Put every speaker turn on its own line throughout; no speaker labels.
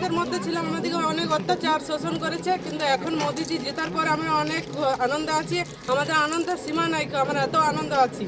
আতঙ্কের মধ্যে ছিলাম, আমাদেরকে অনেক অত্যাচার শোষণ করেছে, কিন্তু এখন মোদিজি জেতার পর আমরা অনেক আনন্দ আছি। আমাদের আনন্দের সীমা নাই, আমরা এত আনন্দ আছি।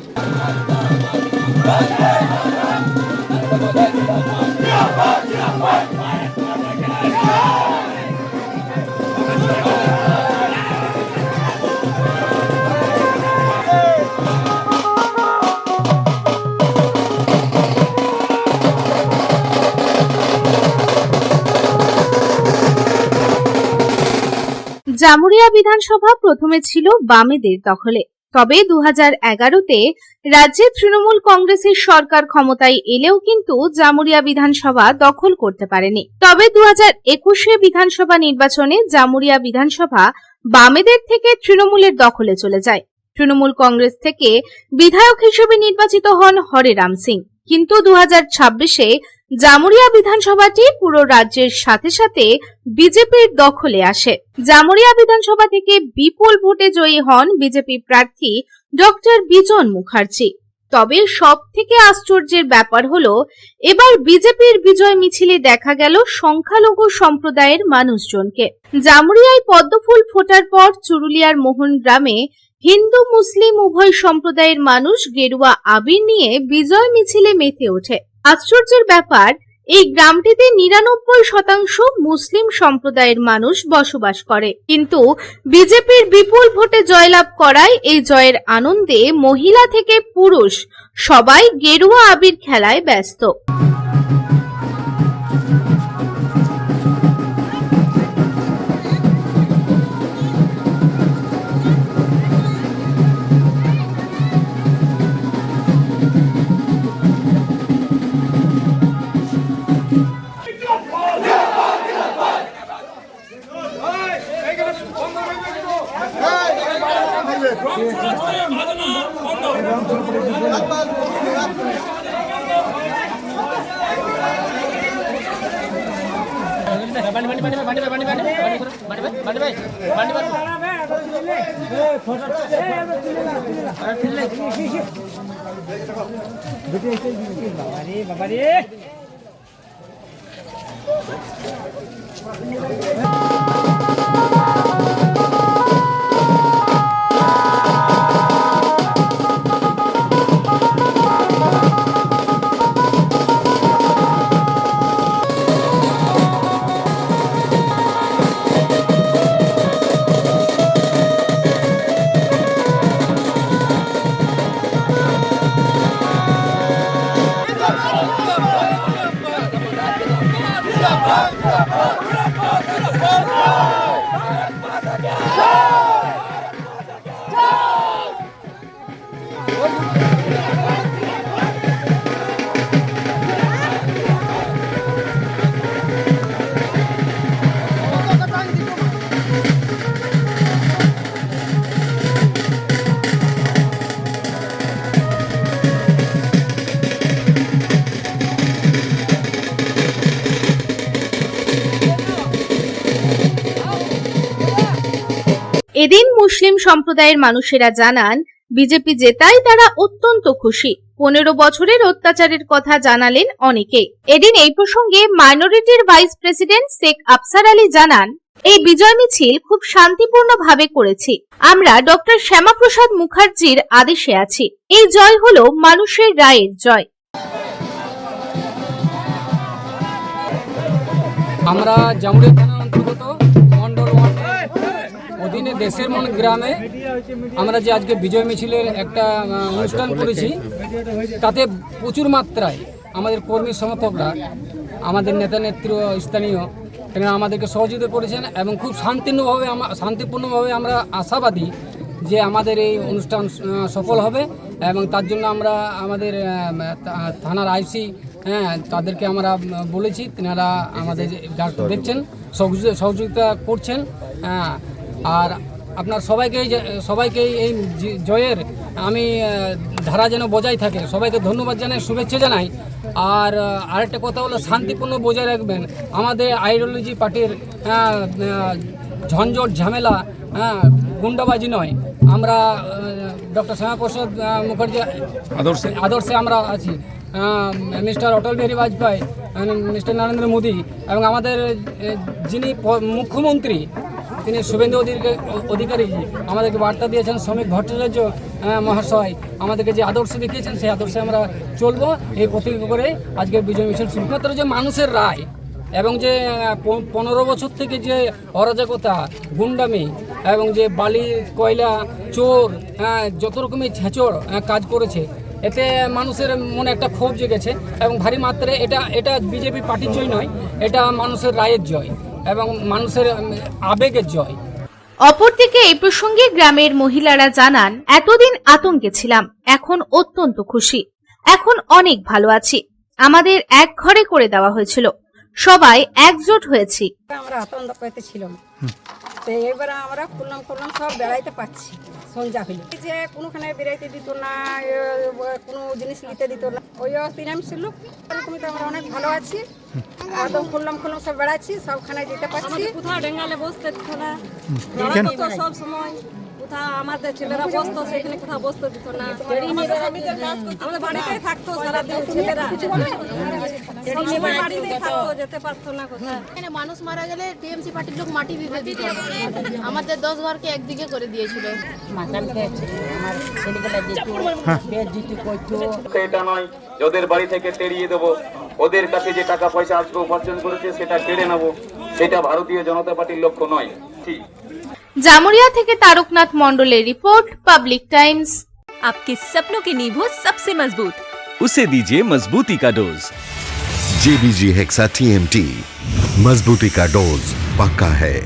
জামুরিয়া বিধানসভা প্রথমে ছিল বামেদের দখলে, তবে 2011-তে রাজ্যে তৃণমূল কংগ্রেসের সরকার ক্ষমতায় এলেও কিন্তু জামুরিয়া বিধানসভা দখল করতে পারেনি। তবে 2021-এ বিধানসভা নির্বাচনে জামুরিয়া বিধানসভা বামেদের থেকে তৃণমূলের দখলে চলে যায়। তৃণমূল কংগ্রেস থেকে বিধায়ক হিসেবে নির্বাচিত হন হরেরাম সিং, কিন্তু 2026-এ জামুরিয়া বিধানসভাটি পুরো রাজ্যের সাথে সাথে বিজেপির দখলে আসে। জামুরিয়া বিধানসভা থেকে বিপুল ভোটে জয়ী হন বিজেপি প্রার্থী ডক্টর বিজন মুখার্জি। তবে সব থেকে আশ্চর্যের ব্যাপার হলো, এবার বিজেপির বিজয় মিছিলে দেখা গেল সংখ্যালঘু সম্প্রদায়ের মানুষজনকে। জামুরিয়ায় পদ্মফুল ফোটার পর চুরুলিয়ার মোহন গ্রামে হিন্দু মুসলিম উভয় সম্প্রদায়ের মানুষ গেরুয়া আবির নিয়ে বিজয় মিছিলে মেতে ওঠে। আশ্চর্যের ব্যাপার, এই গ্রামটিতে 99% মুসলিম সম্প্রদায়ের মানুষ বসবাস করে, কিন্তু বিজেপির বিপুল ভোটে জয়লাভ করায় এই জয়ের আনন্দে মহিলা থেকে পুরুষ সবাই গেরুয়া আবির খেলায় ব্যস্ত। এদিন মুসলিম সম্প্রদায়ের মানুষেরা জানান, বিজেপি জেতায় তারা অত্যন্ত খুশি। 15 বছরের অত্যাচারের কথা জানালেন অনেকে। এদিন এই প্রসঙ্গে মাইনরিটির ভাইস প্রেসিডেন্ট শেখ আফসার আলী জানান, এই বিজয় মিছিল খুব শান্তিপূর্ণভাবে করেছি। আমরা ডক্টর শ্যামাপ্রসাদ মুখার্জির আদেশে আছি। এই জয় হলো মানুষের রায়ের জয়।
আমরা জামুরিয়া থানার অন্তর্গত মন্ডল অধীনে দেশের মন গ্রামে আমরা যে আজকে বিজয় মিছিলের একটা অনুষ্ঠান করেছি, তাতে প্রচুর মাত্রায় আমাদের কর্মী সমর্থকরা, আমাদের নেতা নেত্রী স্থানীয় তারা আমাদেরকে সহযোগিতা করেছেন এবং খুব শান্তিপূর্ণভাবে আমরা আশাবাদী যে আমাদের এই অনুষ্ঠান সফল হবে। এবং তার জন্য আমরা আমাদের থানার আইসি তাদেরকে আমরা বলেছি, তেনারা আমাদের দেখছেন, সহযোগিতা করছেন। আর আপনার সবাইকে এই জয়ের আমি ধারা যেন বজায় থাকে, সবাইকে ধন্যবাদ জানাই, শুভেচ্ছা জানাই। আর আরেকটা কথা হলো, শান্তিপূর্ণ বজায় রাখবেন। আমাদের আইডিওলজি পার্টির ঝঞ্ঝট ঝামেলা গুন্ডাবাজি নয়। আমরা ডক্টর শ্যামাপ্রসাদ মুখার্জি আদর্শে আমরা আছি। মিস্টার অটল বিহারী বাজপেয়ী মিস্টার নরেন্দ্র মোদী এবং আমাদের যিনি মুখ্যমন্ত্রী তিনি শুভেন্দু অধিকারী আমাদেরকে বার্তা দিয়েছেন, শ্রমিক ভট্টাচার্য মহাশয় আমাদেরকে যে আদর্শ দেখিয়েছেন সেই আদর্শে আমরা চলবো। এই প্রতিজ্ঞা করে আজকে বিজয় মিছিল শুধুমাত্র যে মানুষের রায় এবং যে 15 বছর থেকে যে অরাজকতা, গুন্ডামি এবং যে বালি কয়লা চোর যত রকমের ছেঁচড় কাজ করেছে, এতে মানুষের মনে একটা ক্ষোভ জেগেছে এবং ভারী মাত্রায় এটা বিজেপি পার্টির জয় নয়, এটা মানুষের রায়ের জয় এবং মানুষের আবেগের জয়।
অপরদিকে এই প্রসঙ্গে গ্রামের মহিলারা জানান, এতদিন আতঙ্কে ছিলাম, এখন অত্যন্ত খুশি, এখন অনেক ভালো আছি। আমাদের এক ঘরে করে দেওয়া হয়েছিল, সবাই একজোট হয়েছি।
আমরা আতঙ্ক পেতে ছিলাম, তো এবারে আমরা খুললাম সব বেড়াইতে পাচ্ছি। সন্ধ্যা হইল যে কোনোখানে বেড়াইতে দিত না, কোনো জিনিস নিতে দিত না, ওই তিনাম ছিল। এরকমই তো আমরা অনেক ভালো আছি, একদম খুললাম সব বেড়াচ্ছি, সবখানে যেতে পারছি।
কোথাও ডেঙ্গালে বসতে দিত না, সব সময় কোথাও আমাদের ছেলেরা বসতো, সেখানে কোথাও বসতে দিত না। আমাদের বাড়িতেই থাকতো সারাদিন ছেলেরা, সবসময় বাড়িতেই থাকতো, যেতে পারতো না কোথাও।
এখানে মানুষ মারা গেলে টিএমসি পার্টির লোক মাটি বিঁধে দিত, আমাদের 10 ঘরকে একদিকে করে দিয়েছিল।
এটা নয় ওদের বাড়ি থেকে তেড়িয়ে দেবো, ওদের কাছে যে টাকা পয়সা আজকে উপার্জন করেছে সেটা কেড়ে নেবো, সেটা ভারতীয় জনতা পার্টির লক্ষ্য নয়। ঠিক।
জামুরিয়া থেকে তারকনাথ মণ্ডলের রিপোর্ট, পাবলিক টাইমস।
आपके सपनों की नींव हो सबसे मजबूत,
उसे दीजिए मजबूती का डोज।
JBG हेक्सा TMT, मजबूती का डोज पक्का है।